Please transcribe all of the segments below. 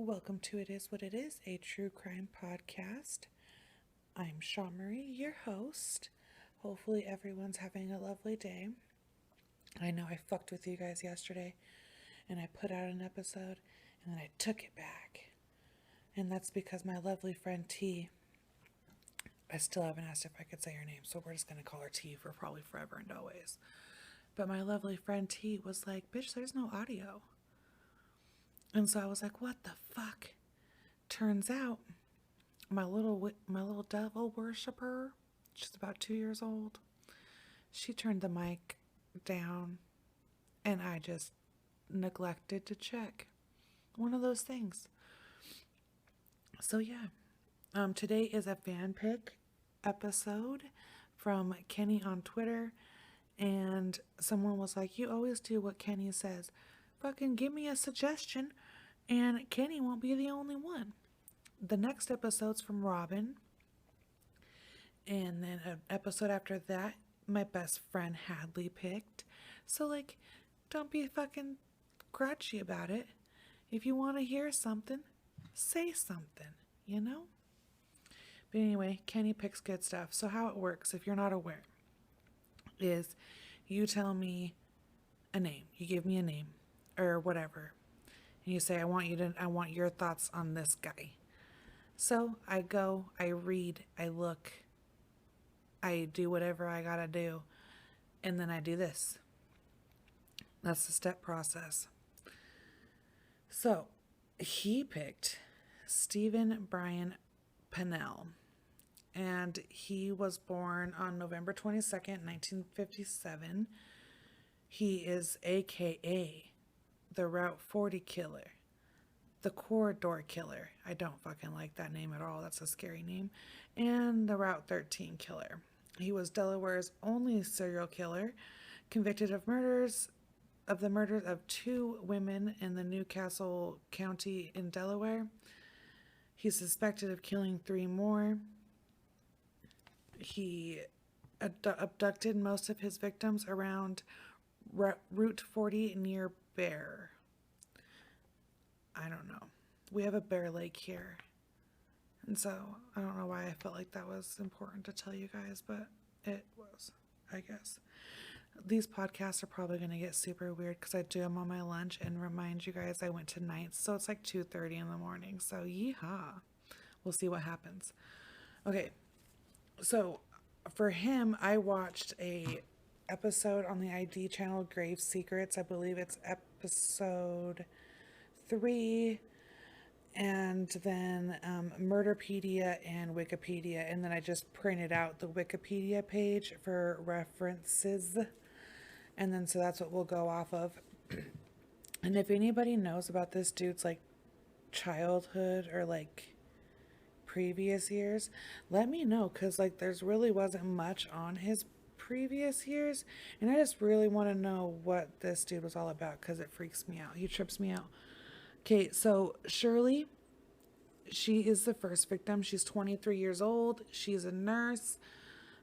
Welcome to It Is What It Is, a true crime podcast. I'm Shaw Marie, your host. Hopefully everyone's having a lovely day. I know I fucked with you guys yesterday and I put out an episode and then I took it back. And that's because my lovely friend T, I still haven't asked if I could say her name, so we're just going to call her T for probably forever and always. But my lovely friend T was like, bitch, there's no audio. And so I was like, what the fuck? Turns out my little devil worshiper, she's about 2 years old, she turned the mic down and I just neglected to check. One of those things. So yeah, today is a fan pick episode from Kenny on Twitter, and someone was like, you always do what Kenny says. Fucking give me a suggestion and Kenny won't be the only one. The next episode's from Robin, and then an episode after that my best friend Hadley picked. So like, don't be fucking grouchy about it. If you want to hear something, say something, you know? But anyway, Kenny picks good stuff. So how it works, if you're not aware, is you tell me a name. You give me a name or whatever. And you say, I want your thoughts on this guy. So I go, I read, I look, I do whatever I gotta do, and then I do this. That's the step process. So he picked Stephen Brian Pennell, and he was born on November 22nd, 1957. He is AKA the Route 40 killer, the Corridor killer. I don't fucking like that name at all. That's a scary name. And the Route 13 killer. He was Delaware's only serial killer, convicted of the murders of 2 women in the Newcastle County in Delaware. He's suspected of killing 3 more. He abducted most of his victims around Route 40 near Bear. I don't know. We have a Bear Lake here. And so I don't know why I felt like that was important to tell you guys, but it was, I guess. These podcasts are probably going to get super weird because I do them on my lunch, and remind you guys I went to nights, so it's like 2:30 in the morning. So yeehaw. We'll see what happens. Okay. So for him, I watched a episode on the ID channel, Grave Secrets. I believe it's episode 3, and then Murderpedia and Wikipedia, and then I just printed out the Wikipedia page for references, and then so that's what we'll go off of. And if anybody knows about this dude's like childhood or like previous years, let me know, because like there's really wasn't much on his previous years, and I just really want to know what this dude was all about, because it freaks me out. He trips me out. Okay, so Shirley, she is the first victim. She's 23 years old. She's a nurse.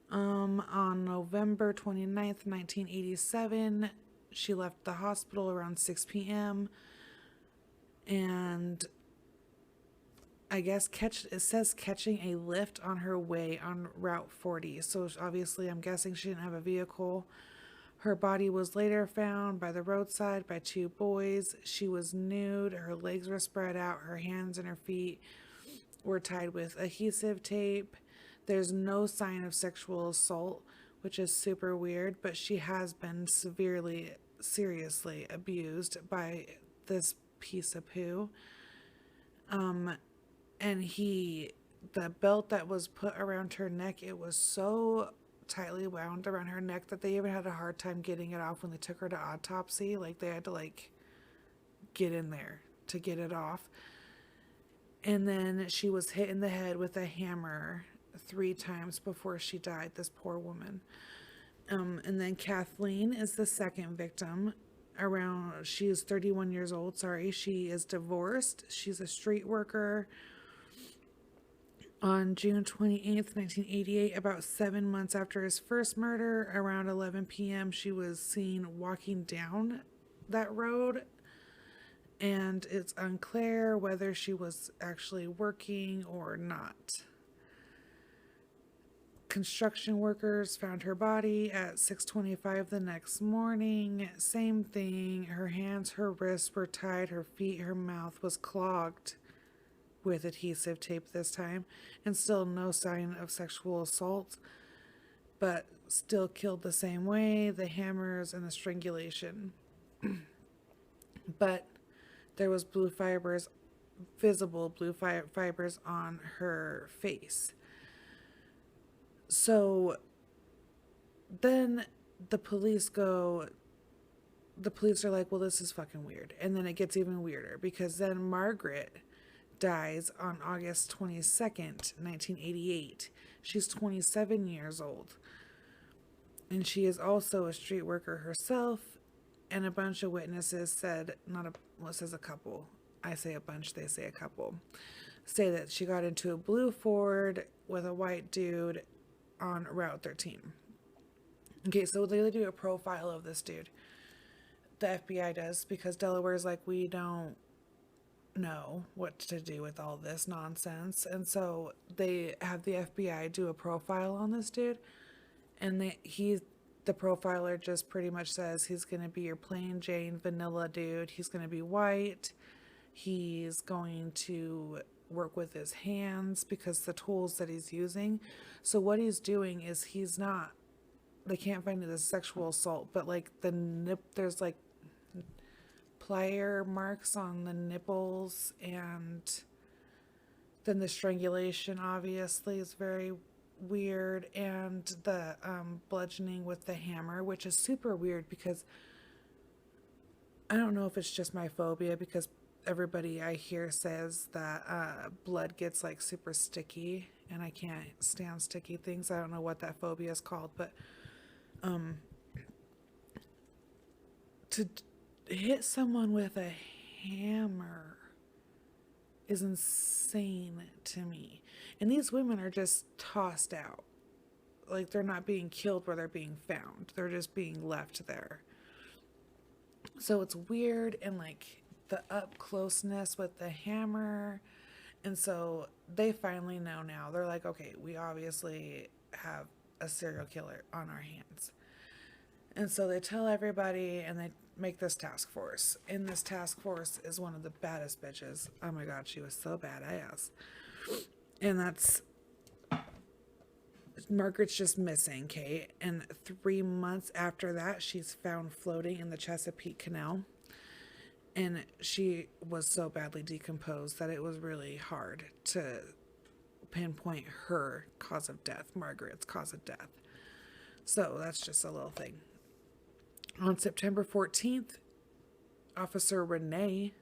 On November 29th, 1987, she left the hospital around 6 p.m. and I guess it says catching a lift on her way on Route 40. So obviously I'm guessing she didn't have a vehicle. Her body was later found by the roadside by 2 boys. She was nude. Her legs were spread out. Her hands and her feet were tied with adhesive tape. There's no sign of sexual assault, which is super weird, but she has been seriously abused by this piece of poo. And the belt that was put around her neck, it was so tightly wound around her neck that they even had a hard time getting it off when they took her to autopsy. Like they had to like get in there to get it off. And then she was hit in the head with a hammer 3 times before she died, this poor woman. And then Kathleen is the second victim. She is 31 years old. She is divorced. She's a street worker. On June 28th, 1988, about 7 months after his first murder, around 11 p.m., she was seen walking down that road and it's unclear whether she was actually working or not. Construction workers found her body at 6:25 the next morning. Same thing. Her hands, her wrists were tied, her feet, her mouth was clogged with adhesive tape this time, and still no sign of sexual assault, but still killed the same way, the hammers and the strangulation. But there was visible blue fibers on her face. So then the police are like, well, this is fucking weird. And then it gets even weirder because then Margaret dies on August 22nd, 1988. She's 27 years old. And she is also a street worker herself. And a bunch of witnesses said, it says a couple. I say a bunch, they say a couple. Say that she got into a blue Ford with a white dude on Route 13. Okay, so they do a profile of this dude. The FBI does, because Delaware's like, we don't know what to do with all this nonsense. And so they have the FBI do a profile on this dude. And the profiler just pretty much says he's going to be your plain Jane vanilla dude. He's going to be white. He's going to work with his hands because the tools that he's using. So what he's doing is they can't find it as sexual assault, but like there's like plier marks on the nipples, and then the strangulation obviously is very weird, and the bludgeoning with the hammer, which is super weird because I don't know if it's just my phobia, because everybody I hear says that blood gets like super sticky, and I can't stand sticky things. I don't know what that phobia is called, but to hit someone with a hammer is insane to me. And these women are just tossed out. Like, they're not being killed where they're being found. They're just being left there. So it's weird, and like the up closeness with the hammer. And so they finally know now. They're like, okay, we obviously have a serial killer on our hands. And so they tell everybody, and they make this task force. And this task force is one of the baddest bitches. Oh my God, she was so badass. And that's Margaret's just missing, Kate. And 3 months after that, she's found floating in the Chesapeake Canal. And she was so badly decomposed that it was really hard to pinpoint her cause of death, Margaret's cause of death. So that's just a little thing. On September 14th, Officer Renee,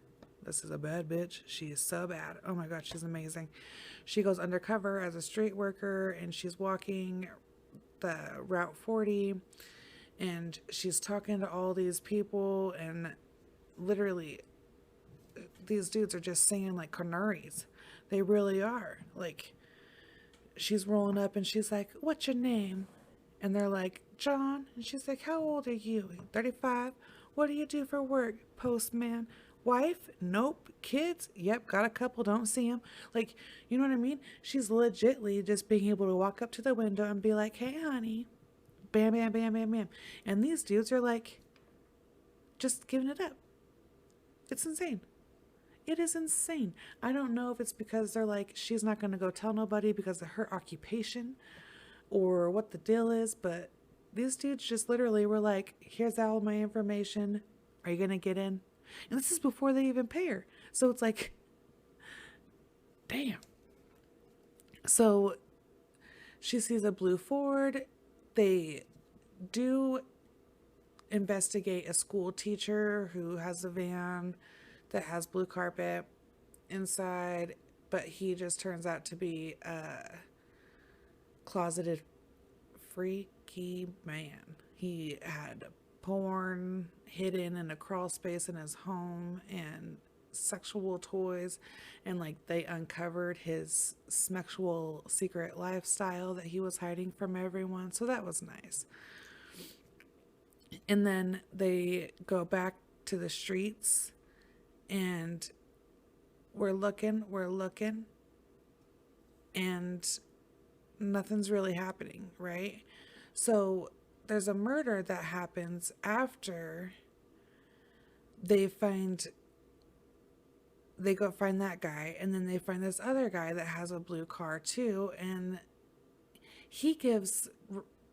this is a bad bitch. She is so bad. Oh my God, she's amazing. She goes undercover as a street worker, and she's walking the Route 40, and she's talking to all these people, and literally these dudes are just singing like canaries. They really are. Like, she's rolling up and she's like, what's your name? And they're like, John. And she's like, how old are you? 35. What do you do for work? Postman. Wife? Nope. Kids? Yep, got a couple, don't see them. Like, you know what I mean? She's legitly just being able to walk up to the window and be like, hey honey, bam bam bam bam bam. And these dudes are like just giving it up. It's insane. It is insane. I don't know if it's because they're like, she's not going to go tell nobody because of her occupation, or what the deal is, but these dudes just literally were like, here's all my information. Are you going to get in? And this is before they even pay her. So it's like, damn. So she sees a blue Ford. They do investigate a school teacher who has a van that has blue carpet inside, but he just turns out to be a closeted freaky man. He had porn hidden in a crawl space in his home and sexual toys, and like they uncovered his sexual secret lifestyle that he was hiding from everyone. So that was nice. And then they go back to the streets, And we're looking, and nothing's really happening, right? So there's a murder that happens after they go find that guy, and then they find this other guy that has a blue car too, and he gives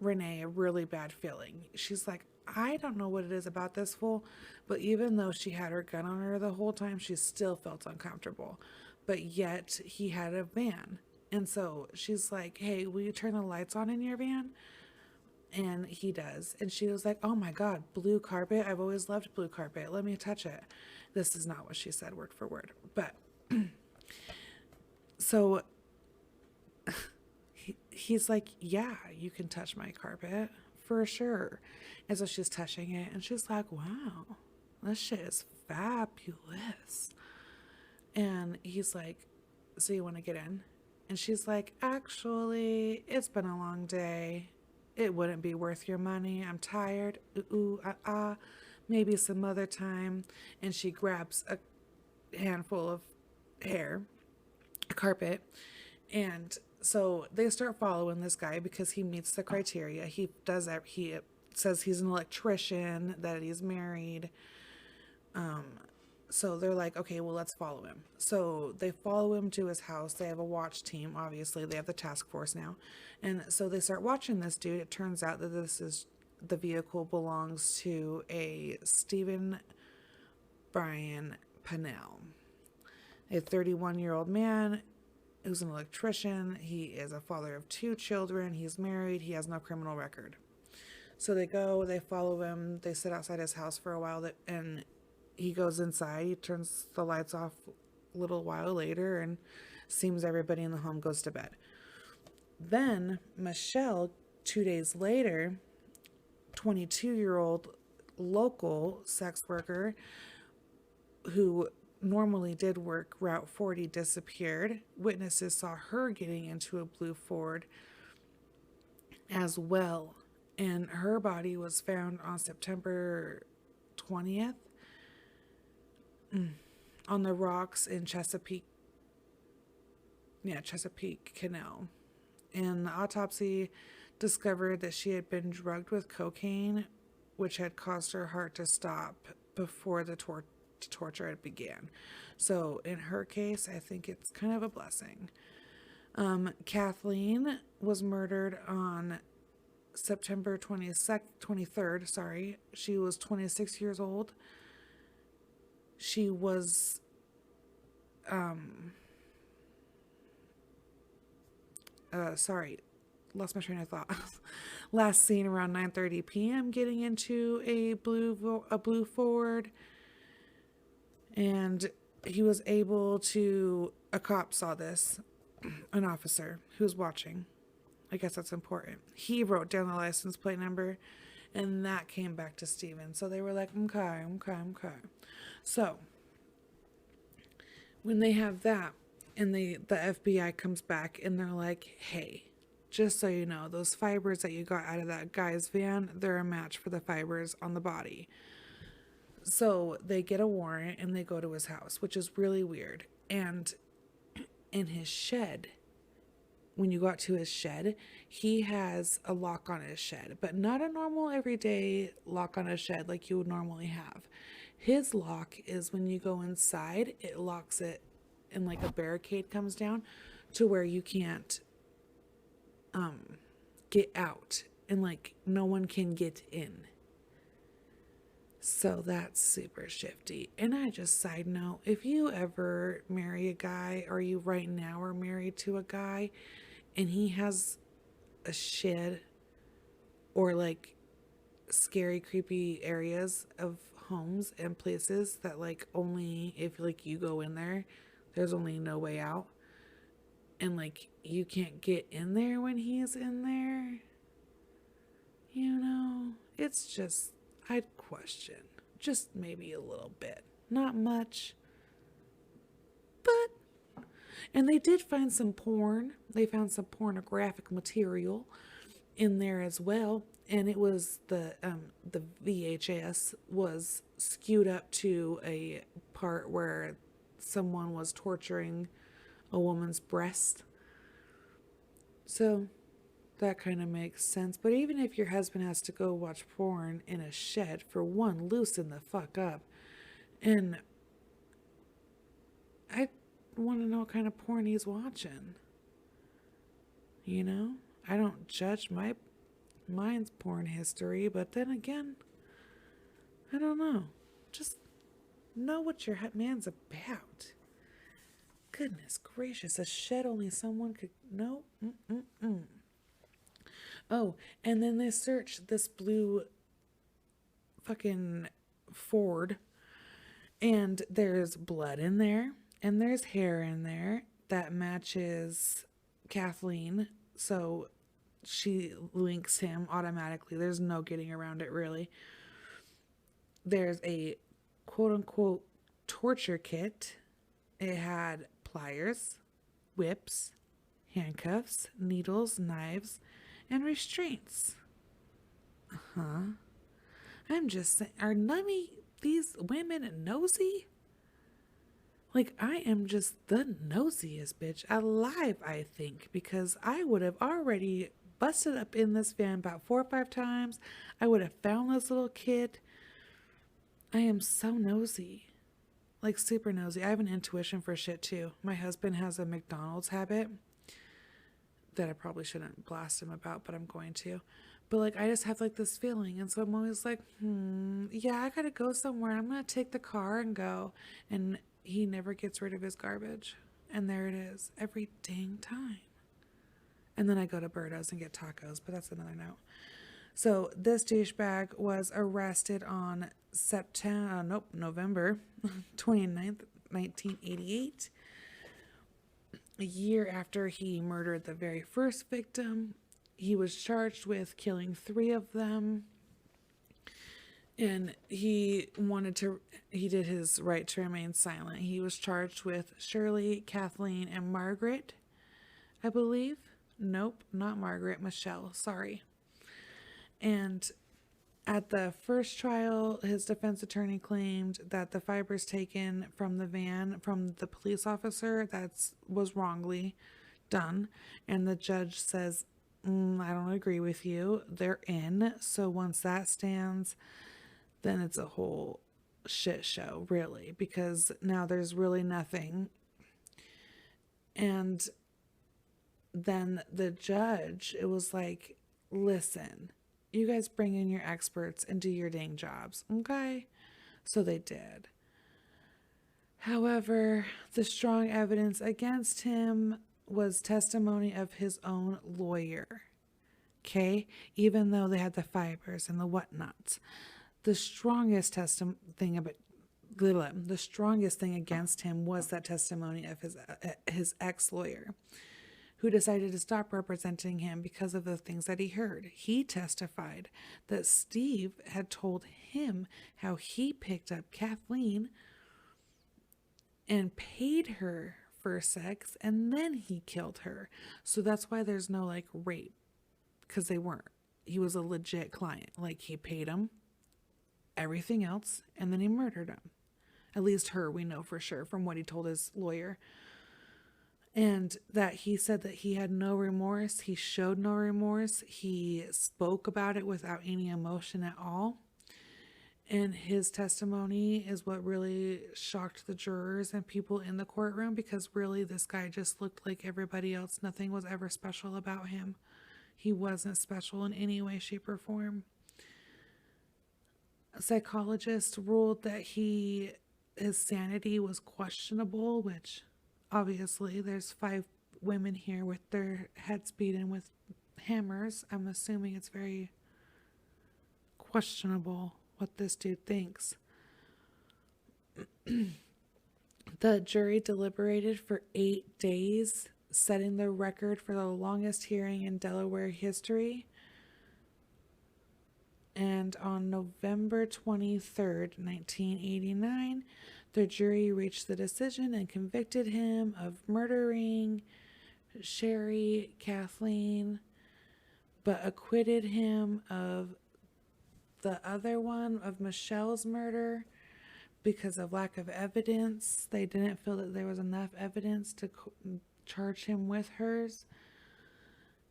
Renee a really bad feeling. She's like, I don't know what it is about this fool, but even though she had her gun on her the whole time, she still felt uncomfortable. But yet he had a van. And so she's like, hey, will you turn the lights on in your van? And he does. And she was like, oh my God, blue carpet. I've always loved blue carpet. Let me touch it. This is not what she said word for word. But so he's like, yeah, you can touch my carpet for sure. And so she's touching it and she's like, wow, this shit is fabulous. And he's like, so you want to get in? And she's like, actually, it's been a long day. It wouldn't be worth your money. I'm tired. Maybe some other time. And she grabs a handful of hair, a carpet. And so they start following this guy because he meets the criteria. He says he's an electrician, that he's married. So they're like, okay, well, let's follow him. So they follow him to his house. They have a watch team, obviously. They have the task force now. And so they start watching this dude. It turns out that the vehicle belongs to a Stephen Brian Pennell, a 31-year-old man who's an electrician. He is a father of 2 children. He's married. He has no criminal record. So they follow him. They sit outside his house for a while, and he goes inside. He turns the lights off a little while later, and seems everybody in the home goes to bed. Then Michelle, 2 days later, 22-year-old local sex worker who normally did work Route 40, disappeared. Witnesses saw her getting into a blue Ford as well. And her body was found on September 20th on the rocks in Chesapeake Canal. And the autopsy discovered that she had been drugged with cocaine, which had caused her heart to stop before the torture had began. So in her case, I think it's kind of a blessing. Kathleen was murdered on September 23rd. She was 26 years old. She was lost my train of thought. Last seen around 9:30 p.m. getting into a blue Ford, and he was able to. A cop saw this, an officer who was watching. I guess that's important. He wrote down the license plate number, and that came back to Steven. So they were like, okay. So when they have that, and the FBI comes back, and they're like, hey, just so you know, those fibers that you got out of that guy's van, they're a match for the fibers on the body. So they get a warrant, and they go to his house, which is really weird. And in his shed, when you got to his shed, he has a lock on his shed, but not a normal everyday lock on his shed like you would normally have. His lock is when you go inside, it locks it, and like a barricade comes down to where you can't get out, and like no one can get in. So that's super shifty. And I just side note, if you ever marry a guy, or you right now are married to a guy, and he has a shed or like scary, creepy areas of homes and places that like only if like you go in there, there's only no way out, and like you can't get in there when he's in there, you know, it's just, I'd question, just maybe a little bit, not much, but, and they did find some porn. They found some pornographic material in there as well, and it was the VHS was skewed up to a part where someone was torturing a woman's breast. So that kind of makes sense. But even if your husband has to go watch porn in a shed, for one, loosen the fuck up. And I want to know what kind of porn he's watching. You know? I don't judge mine's porn history, but then again, I don't know. Just know what your man's about. Goodness gracious, a shed only someone could... No. Oh, and then they searched this blue fucking Ford, and there's blood in there, and there's hair in there that matches Kathleen, so she links him automatically. There's no getting around it, really. There's a quote-unquote torture kit. It had pliers, whips, handcuffs, needles, knives, and restraints. I'm just saying, are none of these women nosy? Like, I am just the nosiest bitch alive, I think, because I would have already busted up in this van about 4 or 5 times. I would have found this little kid. I am so nosy. Like, super nosy. I have an intuition for shit, too. My husband has a McDonald's habit that I probably shouldn't blast him about, but I'm going to. But, like, I just have, like, this feeling. And so I'm always like, yeah, I gotta go somewhere. I'm gonna take the car and go. And he never gets rid of his garbage. And there it is. Every dang time. And then I go to Berto's and get tacos. But that's another note. So this douchebag was arrested on November 29th, 1988. A year after he murdered the very first victim. He was charged with killing 3 of them. And he did his right to remain silent. He was charged with Shirley, Kathleen, and Margaret, I believe. Nope, not Margaret, Michelle, sorry. And at the first trial, his defense attorney claimed that the fibers taken from the van from the police officer was wrongly done. And the judge says, I don't agree with you. They're in. So once that stands, then it's a whole shit show, really, because now there's really nothing. And then the judge, it was like, listen, you guys bring in your experts and do your dang jobs, okay? So they did. However, the strong evidence against him was testimony of his own lawyer, okay? Even though they had the fibers and the whatnots. The strongest thing against him was that testimony of his ex-lawyer, who decided to stop representing him because of the things that he heard. He testified that Steve had told him how he picked up Kathleen and paid her for sex, and then he killed her. So that's why there's no, like, rape, because they weren't. He was a legit client. Like, he paid him everything else, and then he murdered him. At least her, we know for sure from what he told his lawyer. And that he said that he had no remorse. He showed no remorse. He spoke about it without any emotion at all. And his testimony is what really shocked the jurors and people in the courtroom, because really this guy just looked like everybody else. Nothing was ever special about him. He wasn't special in any way, shape, or form. A psychologist ruled that his sanity was questionable, which obviously there's 5 women here with their heads beaten with hammers. I'm assuming it's very questionable what this dude thinks. The jury deliberated for 8 days, setting the record for the longest hearing in Delaware history. And on November 23rd, 1989, the jury reached the decision and convicted him of murdering Sherry, Kathleen, but acquitted him of the other one, of Michelle's murder. because of lack of evidence. They didn't feel that there was enough evidence to charge him with hers.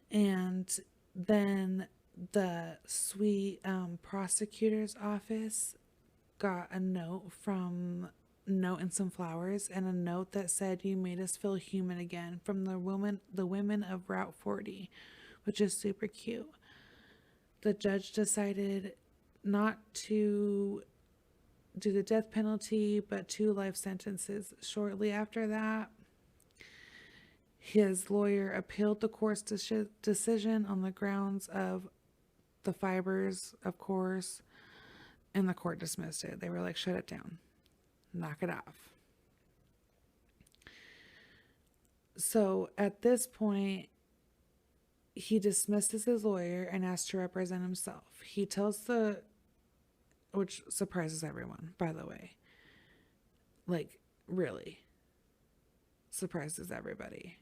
And then the sweet prosecutor's office got a note and some flowers, and a note that said, "You made us feel human again," from the women of Route 40, which is super cute. The judge decided not to do the death penalty, but 2 life sentences. Shortly after that, his lawyer appealed the court's decision on the grounds of the fibers, of course, and the court dismissed it. They were like, shut it down. Knock it off. So at this point, he dismisses his lawyer and asks to represent himself. He tells which surprises everyone, by the way. Like, really surprises everybody.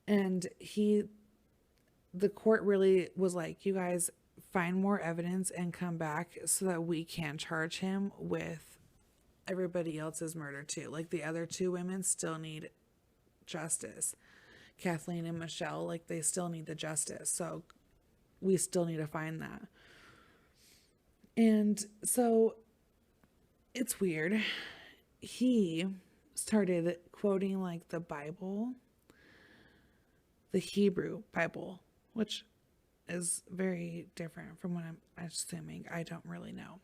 And the court really was like, you guys find more evidence and come back so that we can charge him with everybody else's murder too. Like, the other 2 women still need justice. Kathleen and Michelle, like, they still need the justice. So we still need to find that. And so it's weird. He started quoting like the Bible, the Hebrew Bible, which is very different from what I'm assuming. I don't really know.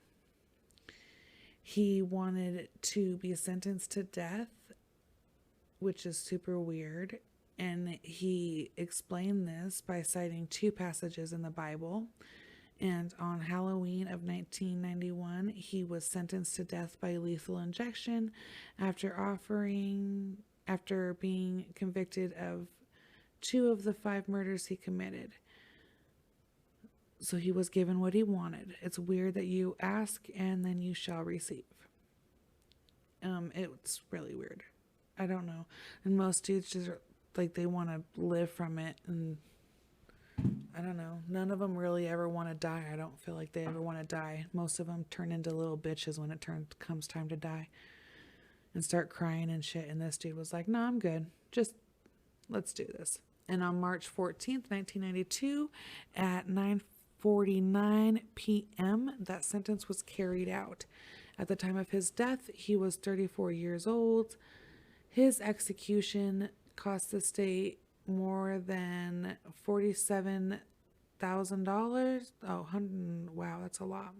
He wanted to be sentenced to death, which is super weird. And he explained this by citing 2 passages in the Bible. And on Halloween of 1991, he was sentenced to death by lethal injection after being convicted of 2 of the 5 murders he committed. So he was given what he wanted. It's weird that you ask and then you shall receive. It's really weird. I don't know. And most dudes just like, they want to live from it, and I don't know. None of them really ever want to die. I don't feel like they ever want to die. Most of them turn into little bitches when it comes time to die and start crying and shit. And this dude was like, no, I'm good. Just let's do this. And on March 14th, 1992, at 9:49 p.m., that sentence was carried out. At the time of his death, he was 34 years old. His execution cost the state more than $47,000. Wow, that's a lot.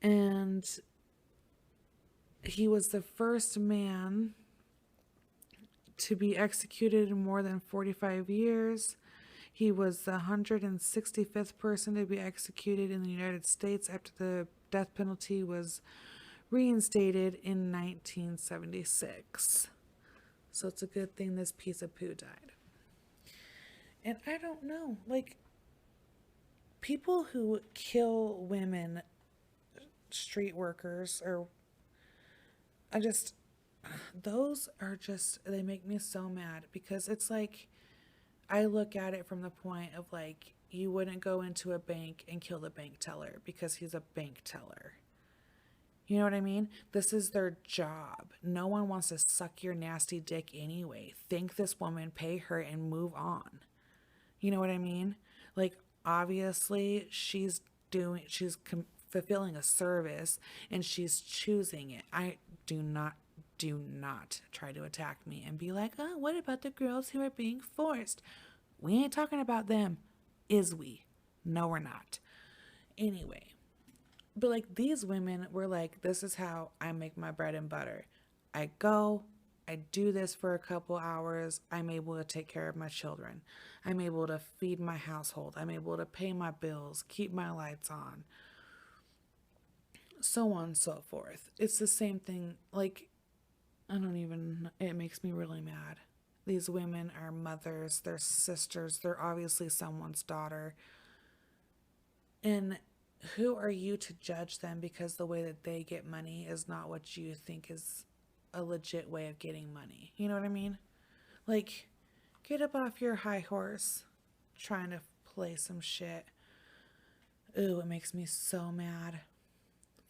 And he was the first man to be executed in more than 45 years. He was the 165th person to be executed in the United States after the death penalty was reinstated in 1976. So it's a good thing this piece of poo died. And I don't know, like, people who kill women, street workers, those are just, they make me so mad, because it's like, I look at it from the point of like, you wouldn't go into a bank and kill the bank teller because he's a bank teller. You know what I mean? This is their job. No one wants to suck your nasty dick anyway. Thank this woman, pay her, and move on. You know what I mean? Like, obviously, she's fulfilling a service, and she's choosing it. Do not try to attack me and be like, oh, what about the girls who are being forced? We ain't talking about them, is we? No, we're not. Anyway. But like, these women were like, this is how I make my bread and butter. I do this for a couple hours. I'm able to take care of my children. I'm able to feed my household. I'm able to pay my bills, keep my lights on, so on and so forth. It's the same thing. Like, it makes me really mad. These women are mothers, they're sisters, they're obviously someone's daughter. And who are you to judge them because the way that they get money is not what you think is a legit way of getting money? You know what I mean? Like, get up off your high horse trying to play some shit. Ooh, it makes me so mad.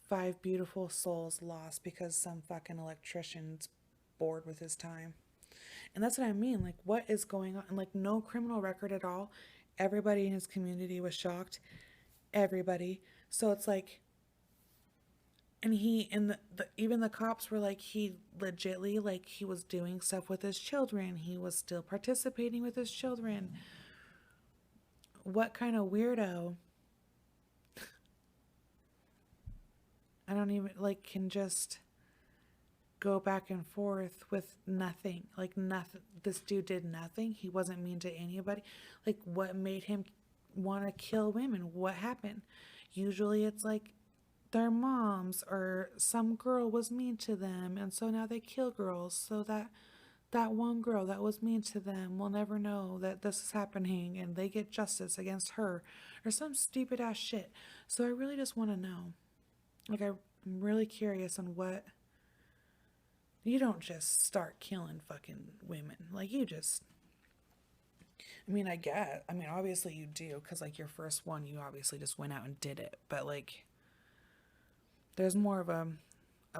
5 beautiful souls lost because some fucking electrician's bored with his time. And that's what I mean. Like, what is going on? Like, no criminal record at all. Everybody in his community was shocked. Everybody. So it's like, and even the cops were like, he legitly, like, he was doing stuff with his children. He was still participating with his children. What kind of weirdo? I don't even, like, can just go back and forth with nothing. Like, nothing. This dude did nothing. He wasn't mean to anybody. Like, what made him want to kill women? What happened? Usually it's like their moms or some girl was mean to them, and so now they kill girls so that one girl that was mean to them will never know that this is happening, and they get justice against her or some stupid ass shit. So I really just want to know. Like, I'm really curious on what. You don't just start killing fucking women. Like, you just. I mean, obviously you do, because, like, your first one, you obviously just went out and did it. But, like, there's more of a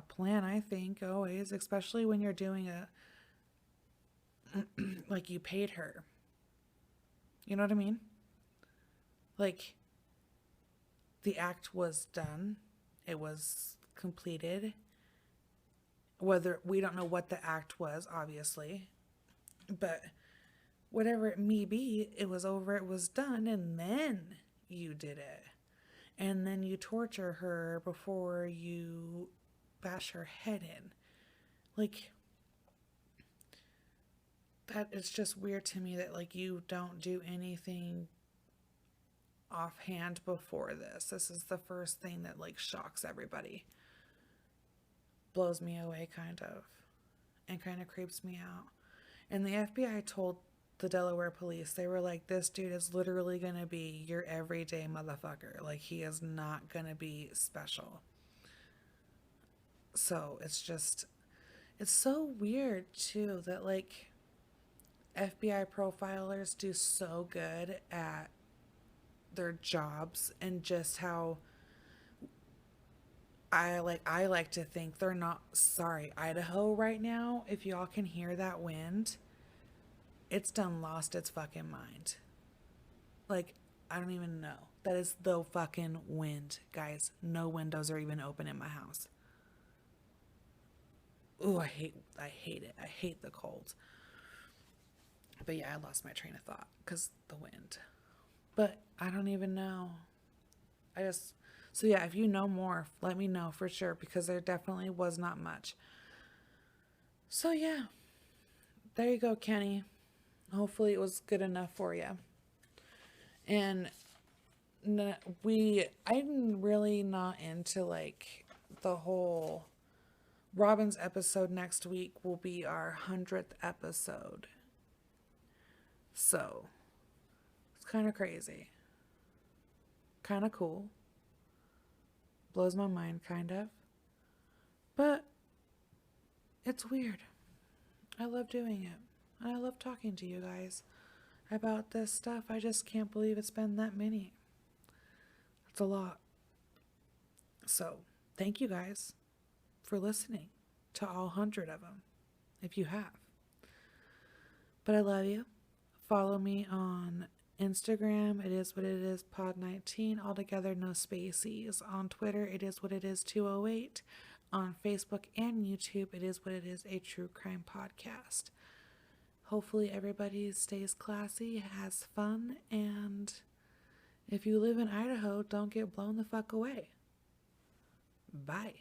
plan, I think, always, especially when you're doing like, you paid her. You know what I mean? Like, the act was done. It was completed. Whether, we don't know what the act was, obviously. But whatever it may be, it was over, it was done, and then you did it. And then you torture her before you bash her head in. Like, that is just weird to me that, like, you don't do anything offhand before this. This is the first thing that, like, shocks everybody. Blows me away, kind of. And kind of creeps me out. And the FBI told the Delaware police, they were like, this dude is literally gonna be your everyday motherfucker. Like, he is not gonna be special. So it's just, it's so weird too that, like, FBI profilers do so good at their jobs, and just how I like to think they're not. Sorry, Idaho right now, if y'all can hear that wind, it's done lost its fucking mind. Like, I don't even know. That is the fucking wind, guys. No windows are even open in my house. Ooh, I hate it. I hate the cold. But yeah, I lost my train of thought because the wind. But I don't even know. So yeah, if you know more, let me know for sure, because there definitely was not much. So yeah, there you go, Kenny. Hopefully it was good enough for you. And I'm really not into, like, the whole Robin's episode next week will be our 100th episode. So it's kind of crazy. Kind of cool. Blows my mind, kind of. But it's weird. I love doing it. And I love talking to you guys about this stuff. I just can't believe it's been that many. It's a lot. So, thank you guys for listening to all 100 of them, if you have. But I love you. Follow me on Instagram, it is what it is pod19, all together, no spaces. On Twitter, it is what it is 208. On Facebook and YouTube, it is what it is, a true crime podcast. Hopefully everybody stays classy, has fun, and if you live in Idaho, don't get blown the fuck away. Bye.